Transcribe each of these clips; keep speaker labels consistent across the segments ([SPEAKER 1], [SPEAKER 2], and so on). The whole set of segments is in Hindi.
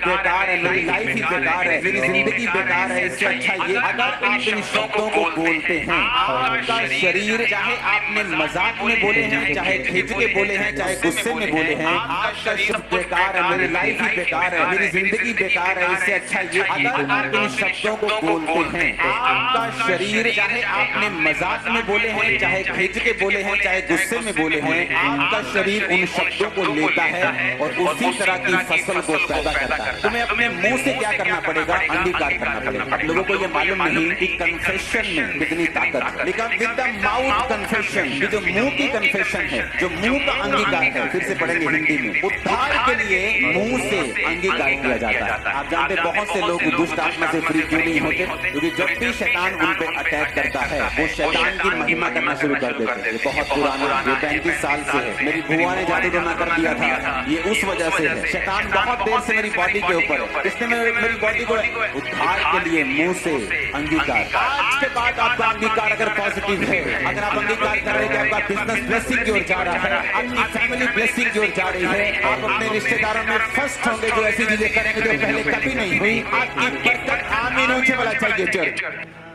[SPEAKER 1] बेकार है, मेरी लाइफ ही बेकार है, मेरी जिंदगी बेकार है, इससे अच्छा ये अगर आप इन शब्दों को बोलते हैं, आपका शरीर, चाहे आपने मजाक में बोले हैं, चाहे खींच के बोले हैं, चाहे गुस्से में बोले हैं, आपका शब्द बेकार है, मेरी लाइफ ही बेकार है, मेरी जिंदगी बेकार है, इससे अच्छा ये अगर आप इन शब्दों को बोलते हैं तो आपका शरीर, चाहे आपने मजाक में बोले हैं, चाहे खींच के बोले हैं, चाहे गुस्से में बोले हैं, आपका शरीर उन शब्दों को लेता है और उसी तरह की फसल को पैदा करता है। तुम्हें अपने मुंह से क्या करना पड़ेगा? अंगीकार करना पड़ेगा। अब लोगों को ये मालूम नहीं कि कन्फेशन में कितनी ताकत है, लेकिन विद द माउथ कन्फेशन, ये जो मुंह की कन्फेशन है, जो मुंह का अंगीकार है, फिर से पढ़ेंगे हिंदी में, उद्धार के लिए मुंह से अंगीकार किया जाता है। आप जानते बहुत से लोग दुष्ट आत्मा से फ्री क्यों नहीं होते? क्योंकि जब भी शैतान उन पे अटैक करता है, वो शैतान की महिमा करना शुरू कर देते हैं। बहुत पुराना, ये 35 साल से है। मेरी बुआ ने जादू टोना कर दिया था, ये उस वजह से है। शैतान बहुत देर से मेरी बॉडी के ऊपर है, इसने मेरी बॉडी को उद्धार के लिए मुंह से अंगीकार। आज के बाद आपका अंगीकार अगर पॉजिटिव है, अगर आप अंगीकार कर रहे हैं कि आपका बिजनेस ब्लेसिंग की ओर जा रहा है, आपकी फैमिली ब्लेसिंग की ओर जा रही है, आप अपने रिश्तेदारों में फर्स्ट होंगे, जो ऐसी चीजें करेंगे जो पहले कभी नहीं हुई, आपकी बरकत आमीन ऊंचे वाला चाहिए चर्च।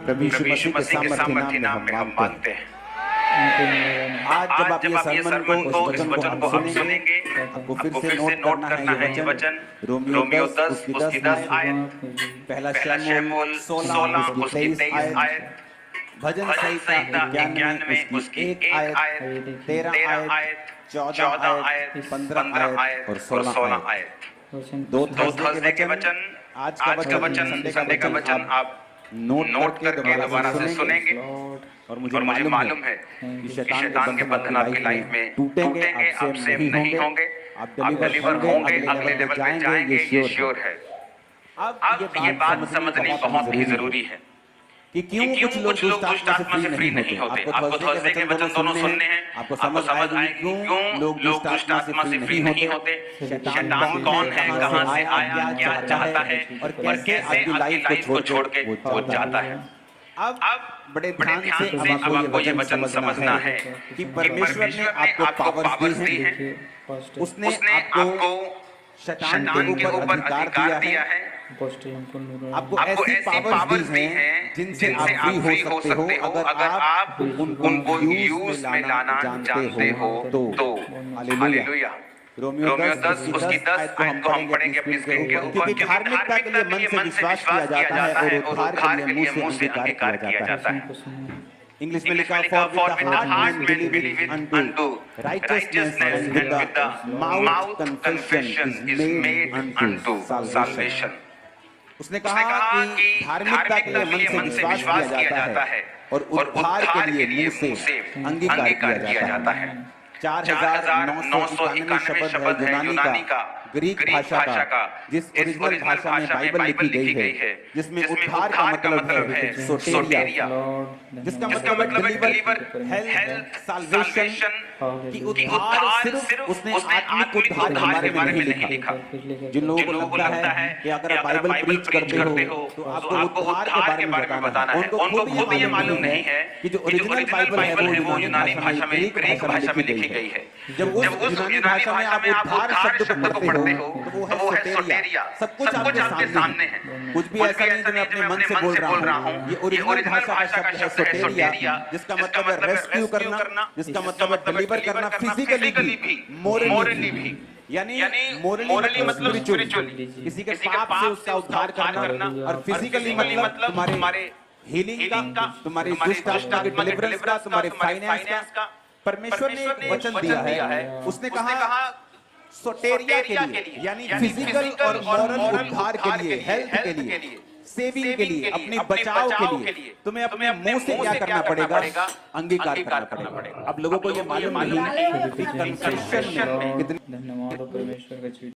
[SPEAKER 1] प्रभु यीशु मसीह के सामर्थ्य नाम में हम मानते हैं। आज जब आप ये सरमन को, इस वचन को हम सुनेंगे, आपको फिर से नोट करना है ये वचन, रोमियो 10 उसकी 10 आयत, पहला शमूएल 16 उसकी 23 आयत, भजन संहिता 91 उसकी 1 आयत, 13 आयत, 14 आयत, 15 आयत और 16 आयत। दो थर्सडे के वचन, आज का वचन, संडे का वचन आप नोट करके दोबारा से सुनेंगे। और मुझे मालूम है कि शैतान के बंधन आपकी लाइफ में टूटेंगे, आप सेव नहीं होंगे, आप डिलीवर होंगे, अगले लेवल पे जाएंगे, ये श्योर है। अब ये बात समझनी बहुत ही जरूरी है कि क्यों कुछ लोग दुष्ट आत्मा से फ्री नहीं होते। आपको थर्सडे के वचन दोनों सुनने हैं, आपको समझ आएगी क्यों लोग दुष्ट आत्मा से फ्री नहीं होते, शैतान कौन है, कहां से आया, क्या चाहता है और कैसे आपकी लाइफ को छोड़ के वो जाता है। अब बड़े ध्यान से अब आपको ये वचन समझना है कि परमेश्वर ने आपको पावर्स दी हैं, उसने आपको शैतान के ऊपर अधिकार दिया है, आपको ऐसी पावर्स दी हैं जिनसे आप फ्री हो सकते हो अगर आप उनको यूज में लाना जानते हो तो। हालेलुया। रोमियो 10 उसकी 10 आयत को हम पढ़ेंगे अपनी स्क्रीन के ऊपर, क्योंकि धार्मिकता के लिए मन से विश्वास किया जाता है और उद्धार के लिए मुंह से अंगीकार किया जाता है। इंग्लिश में लिखा for with the heart man believe unto righteousness with the mouth confession is made unto salvation. उसने कहा कि धार्मिकता के लिए मन से विश्वास किया जाता है और उद्धार के लिए मुंह से अंगीकार किया जाता है। 4991 शब्द है यूनानी का, ग्रीक भाषा का, जिस ओरिजिनल भाषा में बाइबल लिखी गई है, जिसमें उद्धार का मतलब है सोटेरिया, जिसका मतलब है डिलीवर, हेल्थ, साल्वेशन, कि उद्धार सिर्फ उसने आत्मिक उद्धार हमारे बारे में नहीं लिखा। जिन लोगों को लगता है कि अगर आप बाइबल प्रीच करते हो तो आपको उद्धार के बारे में बताना है, उनको खुद ये मालूम नहीं है कि जो ओरिजिनल बाइबल है वो यूनानी भाषा में, ग्रीक भाषा में लिखी गई है। जब उस यूनानी भाषा में आप उद्धार शब्द को पढ़ते हो तो वो है सोटेरिया, सब कुछ आपके सामने है, कुछ भी ऐसा नहीं जो मैं अपने मन से बोल रहा हूँ। ये ओरिजिनल भाषा का शब्द है सोटेरिया, जिसका मतलब है रेस्क्यू करना, जिसका मतलब है डिलीवर करना, फिजिकली भी, मोरली भी, यानी मोरली मतलब स्पिरिचुअली, किसी के पाप से उसका उद्धार करना, और फिजिकली मतलब तुम्हारे हीलिंग का, तुम्हारी दुष्ट आत्मा के डिलीवरेंस का, तुम्हारे फाइनेंस का। परमेश्वर ने एक वचन दिया है, उसने कहा सोटेरिया के लिए, यानी फिजिकल और मॉरल उद्धार के लिए, हेल्थ के लिए, सेविंग के लिए, अपने बचाव के लिए तुम्हें अपने मुंह से क्या करना पड़ेगा? अंगीकार करना पड़ेगा। अब लोगों को ये मालूम नहीं कि कन्फेशन में कितनी। धन्यवाद परमेश्वर का।